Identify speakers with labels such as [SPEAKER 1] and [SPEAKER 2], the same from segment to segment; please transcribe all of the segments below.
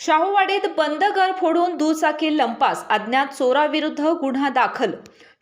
[SPEAKER 1] शाहूवाडीत बंद घर फोडून दुचाकी लंपास, अज्ञात चोराविरुद्ध गुन्हा दाखल।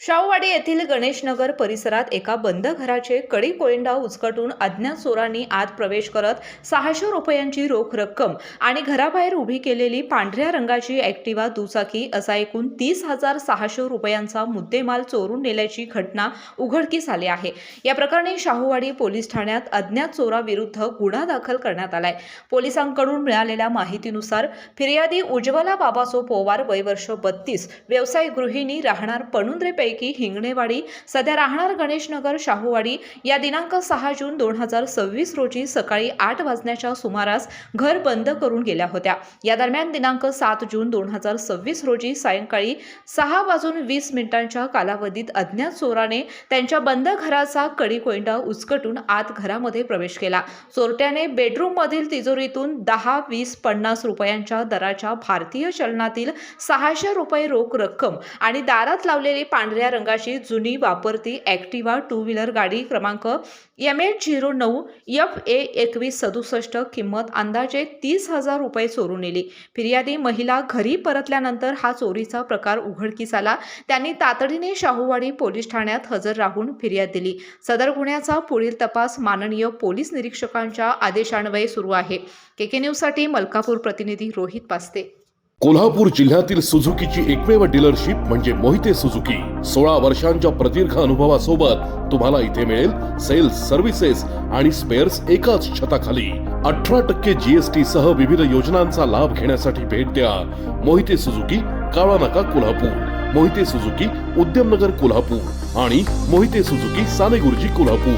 [SPEAKER 1] शाहूवाडी येथील गणेशनगर परिसरात एका बंद घराचे कडी कोयंडा उचकटून अज्ञात चोरांनी आत प्रवेश करत 600 रुपयांची रोख रक्कम आणि घराबाहेर उभी केलेली पांढऱ्या रंगाची ॲक्टिवा दुचाकी असा एकूण 30,600 रुपयांचा मुद्देमाल चोरून नेल्याची घटना उघडकीस आली आहे। या प्रकरणी शाहूवाडी पोलीस ठाण्यात अज्ञात चोराविरुद्ध गुन्हा दाखल करण्यात आलाय। पोलिसांकडून मिळालेल्या माहितीनुसार फिर्यादी उज्ज्वला बाबासो पोवार, वय वर्ष 32, व्यवसाय गृहिणी, राहणार पणुंद्रे पैकी हिंगणेवाडी, सध्या राहणार गणेशनगर शाहूवाडी, या दिनांक 6 जून 2026 रोजी सकाळी 8 वाजण्याच्या सुमारास घर बंद करून गेल्या होत्या। या दरम्यान दिनांक 7 जून 2026 रोजी सायंकाळी 6:20 कालावधीत अज्ञात चोराने त्यांच्या बंद घराचा कडी कोयंडा उचकटून आत घरामध्ये प्रवेश केला। चोरट्याने बेडरूम मधील तिजोरीतून 10, 20, 50 रुपयांच्या दराच्या भारतीय चलनातील 600 रुपये रोख रक्कम आणि दारात लावलेली पांढऱ्या रंगाची जुनी वापरती ॲक्टिवा टू व्हीलर गाडी क्रमांक MH09 FA2167 किंमत अंदाजे 30,000 रुपये चोरून नेली। फिर्यादी महिला घरी परतल्यानंतर हा चोरीचा प्रकार उघडकीस आला। त्यांनी तातडीने शाहूवाडी पोलीस ठाण्यात हजर राहून फिर्याद दिली। सदर गुन्ह्याचा पुढील तपास माननीय पोलीस निरीक्षकांच्या आदेशान्वये सुरू आहे। KK न्यूजसाठी मलकापूर प्रतिनिधी रोहित पास्ते।
[SPEAKER 2] कोल्हापूर जिल्ह्यातील सुझुकीची एकमेव डीलरशिप म्हणजे मोहिते सुझुकी। 16 वर्षांच्या प्रदीर्घ अनुभवासोबत तुम्हाला इथे मिळेल सेल्स, सर्व्हिसेस आणि स्पेअर्स एकाच छताखाली। 18% GST सह विविध योजनांचा लाभ घेण्यासाठी भेट द्या मोहिते सुझुकी, काळा नाका, कोल्हापूर, मोहिते सुझुकी, उद्यमनगर, कोल्हापूर आणि मोहिते सुझुकी, सानेगुरुजी, कोल्हापूर।